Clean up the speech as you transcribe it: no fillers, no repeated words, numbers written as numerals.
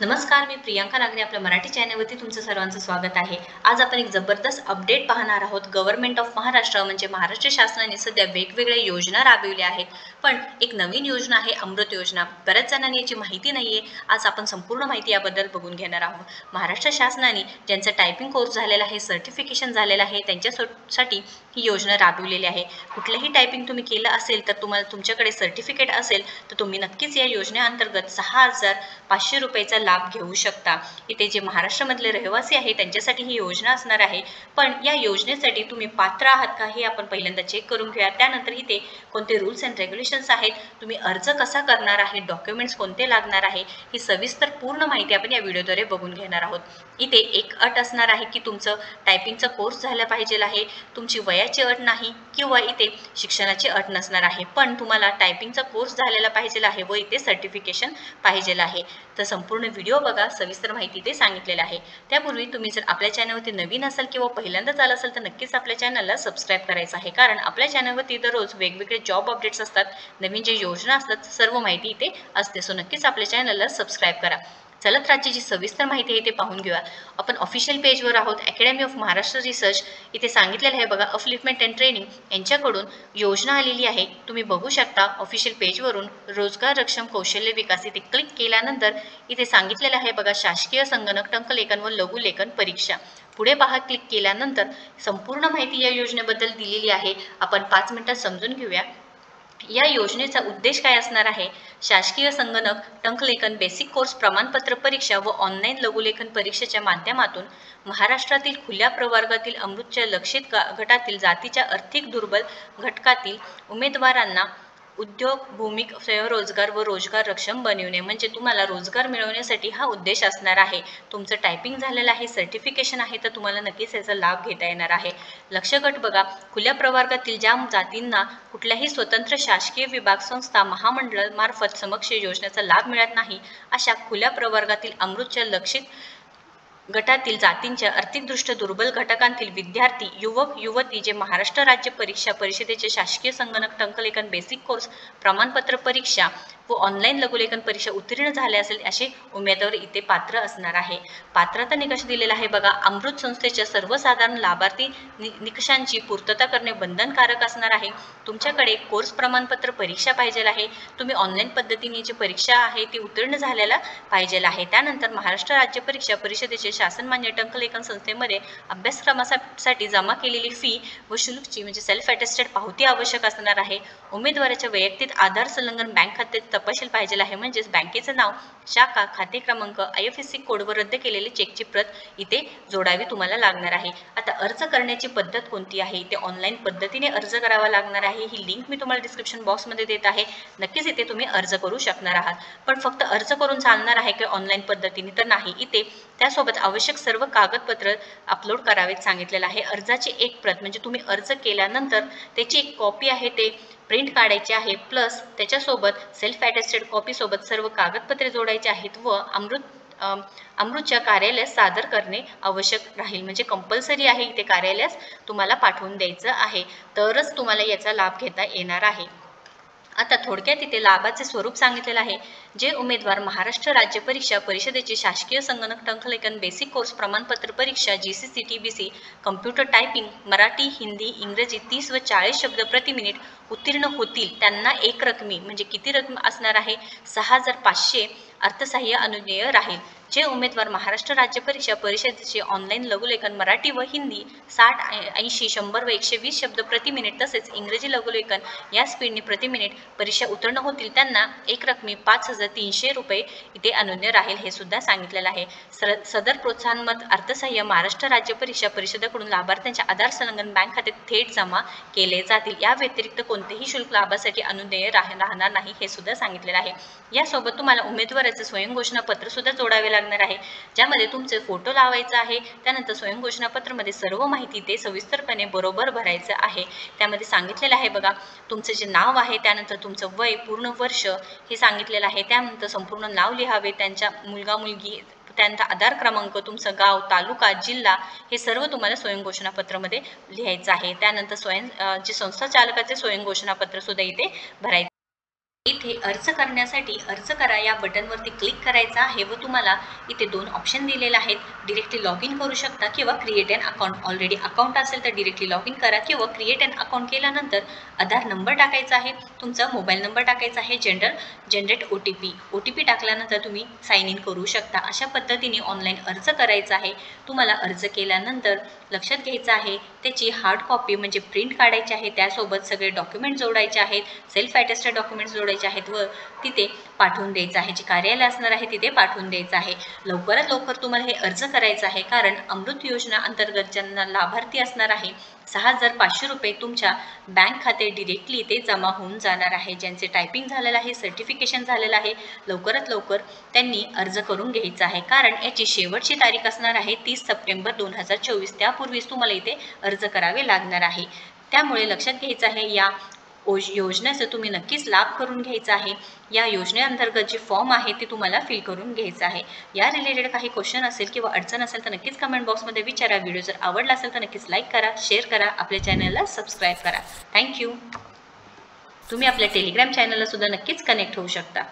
नमस्कार, मी प्रियांका नागरे आपल्या मराठी चॅनलवरती तुमचं सर्वांचं स्वागत आहे। आज आपण एक जबरदस्त अपडेट पाहणार आहोत। गव्हर्नमेंट ऑफ महाराष्ट्र म्हणजे महाराष्ट्र शासनाने सध्या वेगवेगळ्या योजना राबविल्या आहेत, पण एक नवीन योजना आहे अमृत योजना। बऱ्याच जणांना याची माहिती नाहीये। आज आपण संपूर्ण माहिती याबद्दल बघून घेणार आहोत। महाराष्ट्र शासनाने ज्यांचा टायपिंग कोर्स झालेला आहे, सर्टिफिकेशन झालेलं आहे, त्यांच्यासाठी ही योजना राबविलेली आहे। कुठलंही टायपिंग तुम्ही केलं असेल तर तुम्हाला तुमच्याकडे सर्टिफिकेट असेल तर तुम्ही नक्कीच या योजनेअंतर्गत 6,500 रुपयाचा लाभ घेऊ शकता। इथे जे महाराष्ट्रामधले रहिवासी आहे त्यांच्यासाठी ही योजना असणार आहे, पण या योजनेसाठी तुम्ही पात्र आहात का हे आपण पहिल्यांदा चेक करून घेऊया। त्यानंतर इथे कोणते रूल्स अँड रेग्युलेशन्स आहेत, तुम्ही अर्ज कसा करणार आहे, डॉक्युमेंट्स कोणते लागणार आहे, ही सविस्तर पूर्ण माहिती आपण या व्हिडिओद्वारे बघून घेणार आहोत। इथे एक अट असणार आहे की तुमचं टायपिंगचा कोर्स झाला पाहिजे आहे, तुमची वयाची अट नाही किंवा इथे शिक्षणाची अट नसणार आहे, पण तुम्हाला टायपिंगचा कोर्स झालेला पाहिजे आहे व इथे सर्टिफिकेशन पाहिजे आहे। तर संपूर्ण व्हिडिओ बघा, सविस्तर माहिती ते सांगितलेलं आहे। त्यापूर्वी तुम्ही जर आपल्या चॅनलवरती नवीन असाल किंवा पहिल्यांदाच आला असाल तर नक्कीच आपल्या चॅनलला सबस्क्राईब करायचं आहे, कारण आपल्या चॅनलवरती दररोज वेगवेगळे जॉब अपडेट्स असतात, नवीन जे योजना असतात सर्व माहिती इथे असते। सो नक्कीच आपल्या चॅनलला सबस्क्राईब करा। चलत राज्याची सविस्तर माहिती आहे ते पाहून घेऊया। आपण ऑफिशियल पेजवर आहोत। अकॅडमी ऑफ महाराष्ट्र रिसर्च इथे सांगितलेलं आहे बघा, अपलिफ्टमेंट अँड ट्रेनिंग यांच्याकडून योजना आलेली आहे। तुम्ही बघू शकता ऑफिशियल पेजवरून रोजगारक्षम कौशल्य विकास इथे क्लिक केल्यानंतर इथे सांगितलेलं आहे बघा, शासकीय संगणक टंकलेखन व लघुलेखन परीक्षा। पुढे पहा, क्लिक केल्यानंतर संपूर्ण माहिती या योजनेबद्दल दिलेली आहे। आपण 5 मिनिटात समजून घेऊया। या योजनेचा उद्देश काय असणार आहे? शासकीय संगणक टंकलेखन बेसिक कोर्स प्रमाणपत्र परीक्षा व ऑनलाईन लघुलेखन परीक्षेच्या माध्यमातून महाराष्ट्रातील खुल्या प्रवर्गातील अमृतच्या लक्षित गटातील जातीच्या आर्थिक दुर्बल घटकातील उमेदवारांना उद्योग, भूमिक, स्वयंरोजगार व रोजगारक्षम बनविणे, म्हणजे तुम्हाला रोजगार मिळवण्यासाठी हा उद्देश असणार आहे। तुमचं टायपिंग झालेलं आहे, सर्टिफिकेशन आहे, तर तुम्हाला नक्कीच याचा लाभ घेता येणार आहे। लक्ष गट बघा, खुल्या प्रवर्गातील ज्या जातींना कुठल्याही स्वतंत्र शासकीय विभाग, संस्था, महामंडळ मार्फत समक्ष योजनेचा लाभ मिळत नाही, अशा खुल्या प्रवर्गातील अमृतच्या लक्षित गटातील जातींच्या आर्थिकदृष्ट्या दुर्बल घटकांतील विद्यार्थी, युवक, युवती जे महाराष्ट्र राज्य परीक्षा परिषदेचे शासकीय संगणक टंकलेखन बेसिक कोर्स प्रमाणपत्र परीक्षा व ऑनलाईन लघुलेखन परीक्षा उत्तीर्ण झाले असेल असे उमेदवार इथे पात्र असणार आहे। पात्रता निकष दिलेला आहे बघा, अमृत संस्थेच्या सर्वसाधारण लाभार्थी निकषांची पूर्तता करणे बंधनकारक असणार आहे। तुमच्याकडे कोर्स प्रमाणपत्र परीक्षा पाहिजे आहे, तुम्ही ऑनलाईन पद्धतीने जी परीक्षा आहे ती उत्तीर्ण झालेला पाहिजे आहे। त्यानंतर महाराष्ट्र राज्य परीक्षा परिषदेचे शासनमान्य टंकलेखन संस्थेमध्ये अभ्यासक्रमासाठी जमा केलेली फी व शुल्कची म्हणजे सेल्फ अटेस्टेड पावती आवश्यक असणार आहे। उमेदवाराच्या वैयक्तिक आधार संलग्न बँक खाते तपशील पाहिजे आहे, म्हणजेच बँकेचं नाव, शाखा, खाते क्रमांक, IFSC कोडवर रद्द केलेली चेकची प्रत इथे जोडावी तुम्हाला लागणार आहे। आता अर्ज करण्याची पद्धत कोणती आहे? ते ऑनलाईन पद्धतीने अर्ज करावा लागणार आहे। ही लिंक मी तुम्हाला डिस्क्रिप्शन बॉक्समध्ये देत आहे, नक्कीच इथे तुम्ही अर्ज करू शकणार आहात। पण फक्त अर्ज करून चालणार आहे की ऑनलाईन पद्धतीने तर नाही, इथे त्यासोबत आवश्यक सर्व कागदपत्र अपलोड करावेत सांगितलेलं आहे। अर्जाची एक प्रत म्हणजे तुम्ही अर्ज केल्यानंतर त्याची एक कॉपी आहे ते प्रिंट काढायची आहे, प्लस त्याच्यासोबत सेल्फ अटेस्टेड कॉपी सोबत सर्व कागदपत्रे जोडायची आहेत व अमृतच्या कार्यालयास सादर करणे आवश्यक राहील, म्हणजे कंपल्सरी आहे इथे कार्यालयास तुम्हाला पाठवून द्यायचं आहे, तरच तुम्हाला याचा लाभ घेता येणार आहे। आता थोडक्यात इथे लाभाचे स्वरूप सांगितलेलं आहे। जे उमेदवार महाराष्ट्र राज्य परीक्षा परिषदेचे शासकीय संगणक टंकलेखन बेसिक कोर्स प्रमाणपत्र परीक्षा GCC TBC computer typing Marathi, Hindi, इंग्रजी 30 व 40 शब्द प्रति मिनिट उत्तीर्ण होतील त्यांना एक रकमी म्हणजे किती रक्कम असणार आहे? 6,500 अर्थसहाय्य अनुज्ञेय राहील। जे उमेदवार महाराष्ट्र राज्य परीक्षा परिषदेचे ऑनलाईन लघुलेखन मराठी व हिंदी 60, 80, 100 व 120 शब्द प्रति मिनिट तसेच इंग्रजी लघुलेखन या स्पीडने प्रति मिनिट परीक्षा उत्तीर्ण होतील त्यांना एक रकमी 5,300 रुपये इथे अनुज्ञेय राहील, हे सुद्धा सांगितलेलं आहे। सदर प्रोत्साहन मत अर्थसहाय्य महाराष्ट्र राज्य परीक्षा परिषदेकडून लाभार्थ्यांच्या आधार संलग्न बँक खात्यात थेट जमा केले जातील। या व्यतिरिक्त कोणतेही शुल्क लाभासाठी अनुज्ञेय राहणार नाही, हे सुद्धा सांगितलेलं आहे। यासोबत तुम्हाला उमेदवाराचे स्वयंघोषणा पत्र सुद्धा जोडावे लागणार आहे, ज्यामध्ये तुमचे फोटो लावायचा आहे। त्यानंतर स्वयंघोषणा पत्रामध्ये सर्व माहिती ते सविस्तरपणे बरोबर भरायचं आहे। त्यामध्ये सांगितलेलं आहे बघा, तुमचं जे नाव आहे, त्यानंतर तुमचं वय, पूर्ण वर्ष हे सांगितलेलं आहे। त्यानंतर संपूर्ण नाव लिहावे, त्यांच्या मुलगा मुलगी, त्यांचा आधार क्रमांक, तुमचं गाव, तालुका, जिल्हा हे सर्व तुम्हाला स्वयंघोषणा पत्रामध्ये लिहायचं आहे। त्यानंतर जे संस्था चालकाचे स्वयंघोषणा पत्र सुद्धा इथे भरायचं इथे अर्ज करण्यासाठी अर्ज करा या बटनवरती क्लिक करायचं आहे व तुम्हाला इथे 2 ऑप्शन दिलेले आहेत. डिरेक्टली लॉग इन करू शकता किंवा क्रिएट अन अकाउंट. ऑलरेडी अकाउंट असेल तर डिरेक्टली लॉग इन करा किंवा क्रिएट अन अकाउंट केल्यानंतर आधार नंबर टाकायचा आहे, तुमचा मोबाईल नंबर टाकायचा आहे, जनरेट OTP टाकल्यानंतर तुम्ही साइन इन करू शकता. अशा पद्धतीने ऑनलाईन अर्ज करायचा आहे. तुम्हाला अर्ज केल्यानंतर लक्षात घ्यायचं आहे त्याची हार्ड कॉपी म्हणजे प्रिंट काढायची आहे, त्यासोबत सगळे डॉक्युमेंट जोडायचे आहेत, सेल्फ अटेस्टेड डॉक्युमेंट्स जोडायचे आहेत व तिथे पाठवून द्यायचं आहे. जे कार्यालय असणार आहे तिथे पाठवून द्यायचं आहे. लवकरात लवकर तुम्हाला हे अर्ज करायचं आहे, कारण अमृत योजना अंतर्गत ज्यांना लाभार्थी असणार आहे 6,500 रुपये तुमच्या बँक खाते डिरेक्टली ते जमा होऊन जाणार आहे. ज्यांचे टायपिंग झालेलं आहे, सर्टिफिकेशन झालेलं आहे, लवकरात लवकर त्यांनी अर्ज करून घ्यायचा आहे, कारण याची शेवटची तारीख असणार आहे 30 सप्टेंबर 2024. त्यापूर्वीच तुम्हाला इथे अर्ज करावे लागणार आहे. त्यामुळे लक्षात घ्यायचं आहे या योजनेचा तुम्ही नक्कीच लाभ करून घ्यायचा आहे. या योजनेअंतर्गत जे फॉर्म आहे ते तुम्हाला फिल करून घ्यायचं आहे. या रिलेटेड काही क्वेश्चन असेल किंवा अडचण असेल तर नक्कीच कमेंट बॉक्समध्ये विचारा. व्हिडिओ जर आवडला असेल तर नक्कीच लाईक करा, शेअर करा, आपल्या चॅनलला सबस्क्राईब करा. थँक्यू. तुम्ही आपल्या टेलिग्राम चॅनलला सुद्धा नक्कीच कनेक्ट होऊ शकता.